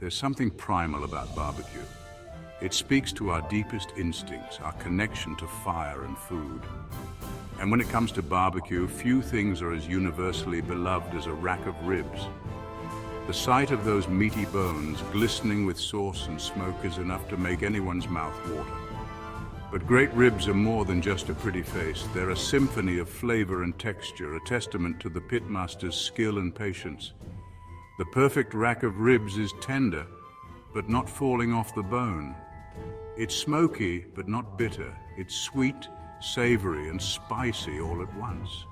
There's something primal about barbecue. It speaks to our deepest instincts, our connection to fire and food. And when it comes to barbecue, few things are as universally beloved as a rack of ribs. The sight of those meaty bones glistening with sauce and smoke is enough to make anyone's mouth water. But great ribs are more than just a pretty face. They're a symphony of flavor and texture, a testament to the pitmaster's skill and patience. The perfect rack of ribs is tender, but not falling off the bone. It's smoky, but not bitter. It's sweet, savory, and spicy all at once.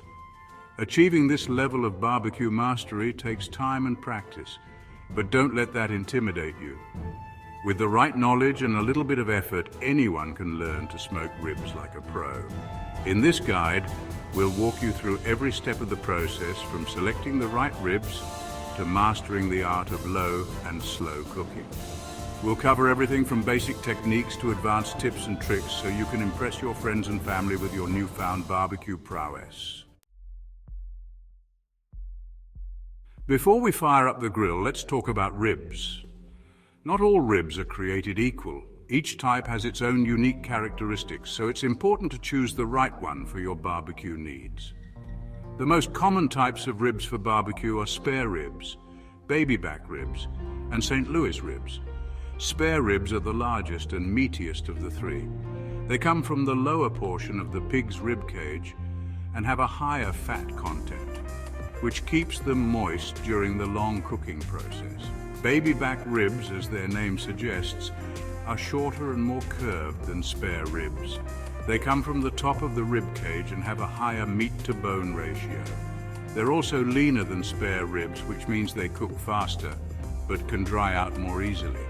Achieving this level of barbecue mastery takes time and practice, but don't let that intimidate you. With the right knowledge and a little bit of effort, anyone can learn to smoke ribs like a pro. In this guide, we'll walk you through every step of the process, from selecting the right ribs to mastering the art of low and slow cooking. We'll cover everything from basic techniques to advanced tips and tricks so you can impress your friends and family with your newfound barbecue prowess. Before we fire up the grill, let's talk about ribs. Not all ribs are created equal. Each type has its own unique characteristics, so it's important to choose the right one for your barbecue needs. The most common types of ribs for barbecue are spare ribs, baby back ribs, and St. Louis ribs. Spare ribs are the largest and meatiest of the three. They come from the lower portion of the pig's rib cage and have a higher fat content, which keeps them moist during the long cooking process. Baby back ribs, as their name suggests, are shorter and more curved than spare ribs. They come from the top of the rib cage and have a higher meat-to-bone ratio. They're also leaner than spare ribs, which means they cook faster, but can dry out more easily.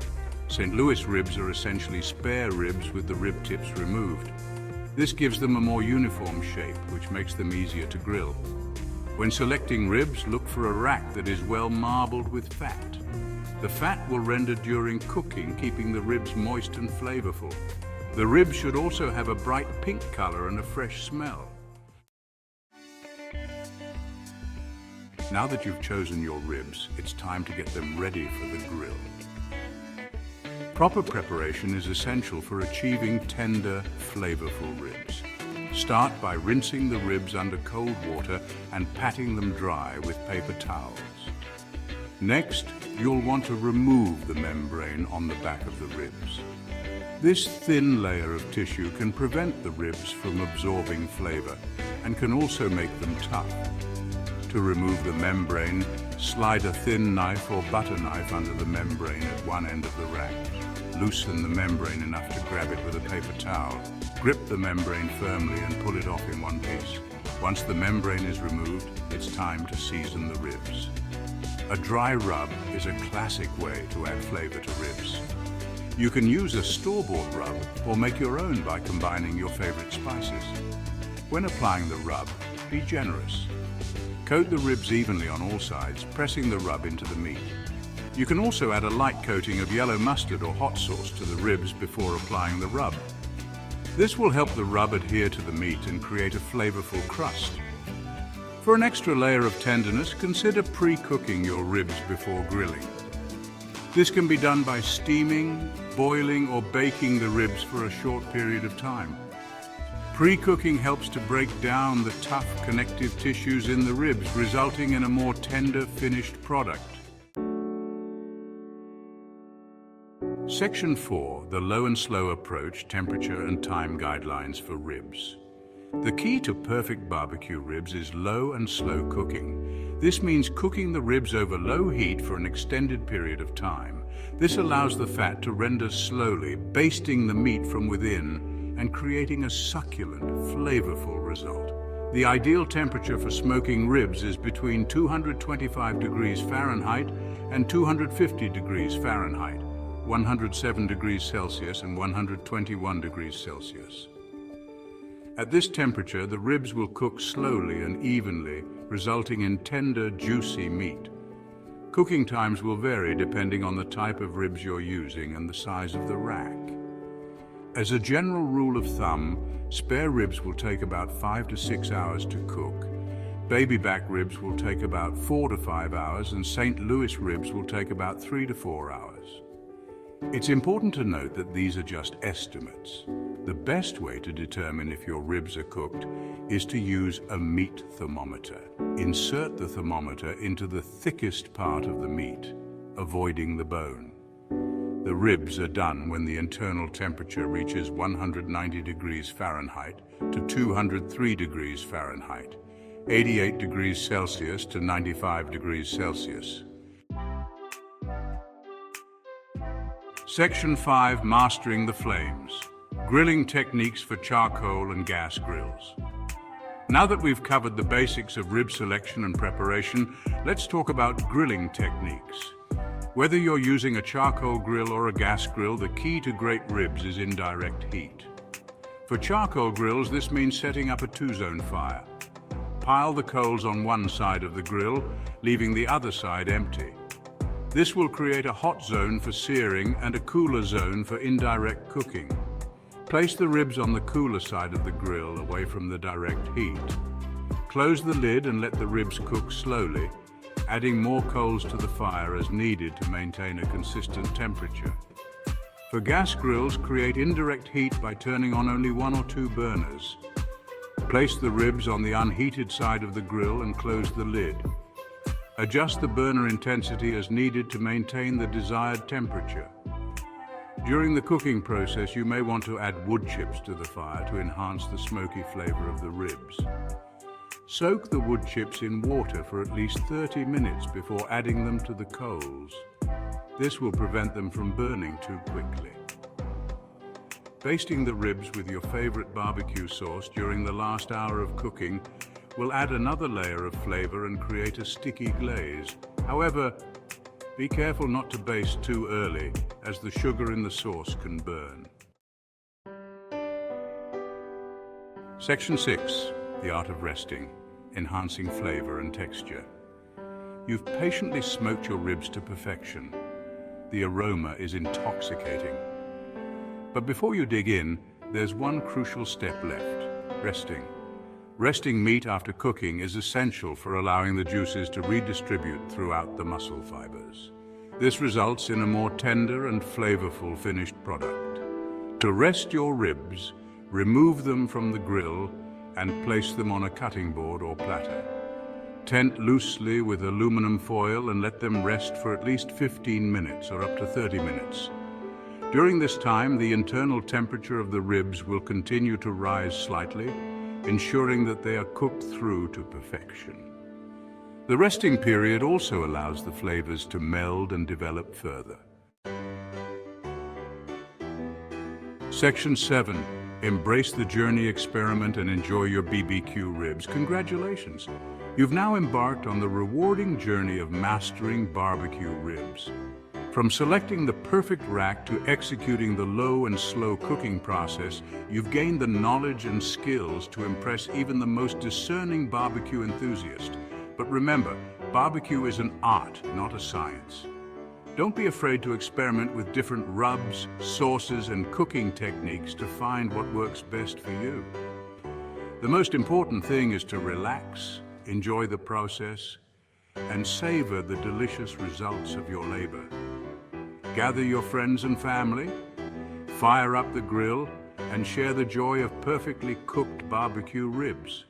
St. Louis ribs are essentially spare ribs with the rib tips removed. This gives them a more uniform shape, which makes them easier to grill. When selecting ribs, look for a rack that is well marbled with fat. The fat will render during cooking, keeping the ribs moist and flavorful. The ribs should also have a bright pink color and a fresh smell. Now that you've chosen your ribs, it's time to get them ready for the grill. Proper preparation is essential for achieving tender, flavorful ribs. Start by rinsing the ribs under cold water and patting them dry with paper towels. Next, you'll want to remove the membrane on the back of the ribs. This thin layer of tissue can prevent the ribs from absorbing flavor and can also make them tough. To remove the membrane, slide a thin knife or butter knife under the membrane at one end of the rack. Loosen the membrane enough to grab it with a paper towel. Grip the membrane firmly and pull it off in one piece. Once the membrane is removed, it's time to season the ribs. A dry rub is a classic way to add flavor to ribs. You can use a store-bought rub or make your own by combining your favorite spices. When applying the rub, be generous. Coat the ribs evenly on all sides, pressing the rub into the meat. You can also add a light coating of yellow mustard or hot sauce to the ribs before applying the rub. This will help the rub adhere to the meat and create a flavorful crust. For an extra layer of tenderness, consider pre-cooking your ribs before grilling. This can be done by steaming, boiling, or baking the ribs for a short period of time. Pre-cooking helps to break down the tough connective tissues in the ribs, resulting in a more tender finished product. Section 4, the low and slow approach, temperature and time guidelines for ribs. The key to perfect barbecue ribs is low and slow cooking. This means cooking the ribs over low heat for an extended period of time. This allows the fat to render slowly, basting the meat from within and creating a succulent, flavorful result. The ideal temperature for smoking ribs is between 225 degrees Fahrenheit and 250 degrees Fahrenheit, 107 degrees Celsius and 121 degrees Celsius. At this temperature, the ribs will cook slowly and evenly, resulting in tender, juicy meat. Cooking times will vary depending on the type of ribs you're using and the size of the rack. As a general rule of thumb, spare ribs will take about 5 to 6 hours to cook. Baby back ribs will take about 4 to 5 hours, and St. Louis ribs will take about 3 to 4 hours. It's important to note that these are just estimates. The best way to determine if your ribs are cooked is to use a meat thermometer. Insert the thermometer into the thickest part of the meat, avoiding the bone. The ribs are done when the internal temperature reaches 190 degrees Fahrenheit to 203 degrees Fahrenheit, 88 degrees Celsius to 95 degrees Celsius. Section 5, Mastering the Flames. Grilling techniques for charcoal and gas grills. Now that we've covered the basics of rib selection and preparation, let's talk about grilling techniques. Whether you're using a charcoal grill or a gas grill, the key to great ribs is indirect heat. For charcoal grills, this means setting up a 2-zone fire. Pile the coals on one side of the grill, leaving the other side empty. This will create a hot zone for searing and a cooler zone for indirect cooking. Place the ribs on the cooler side of the grill, away from the direct heat. Close the lid and let the ribs cook slowly, adding more coals to the fire as needed to maintain a consistent temperature. For gas grills, create indirect heat by turning on only 1 or 2 burners. Place the ribs on the unheated side of the grill and close the lid. Adjust the burner intensity as needed to maintain the desired temperature. During the cooking process, you may want to add wood chips to the fire to enhance the smoky flavor of the ribs. Soak the wood chips in water for at least 30 minutes before adding them to the coals. This will prevent them from burning too quickly. Basting the ribs with your favorite barbecue sauce during the last hour of cooking will add another layer of flavor and create a sticky glaze. However, be careful not to baste too early, as the sugar in the sauce can burn. Section 6, the art of resting, enhancing flavor and texture. You've patiently smoked your ribs to perfection. The aroma is intoxicating. But before you dig in, there's one crucial step left: resting. Resting meat after cooking is essential for allowing the juices to redistribute throughout the muscle fibers. This results in a more tender and flavorful finished product. To rest your ribs, remove them from the grill and place them on a cutting board or platter. Tent loosely with aluminum foil and let them rest for at least 15 minutes or up to 30 minutes. During this time, the internal temperature of the ribs will continue to rise slightly, ensuring that they are cooked through to perfection. The resting period also allows the flavors to meld and develop further. Section 7. Embrace the journey, experiment, and enjoy your BBQ ribs. Congratulations! You've now embarked on the rewarding journey of mastering barbecue ribs. From selecting the perfect rack to executing the low and slow cooking process, you've gained the knowledge and skills to impress even the most discerning barbecue enthusiast. But remember, barbecue is an art, not a science. Don't be afraid to experiment with different rubs, sauces, and cooking techniques to find what works best for you. The most important thing is to relax, enjoy the process, and savor the delicious results of your labor. Gather your friends and family, fire up the grill, and share the joy of perfectly cooked barbecue ribs.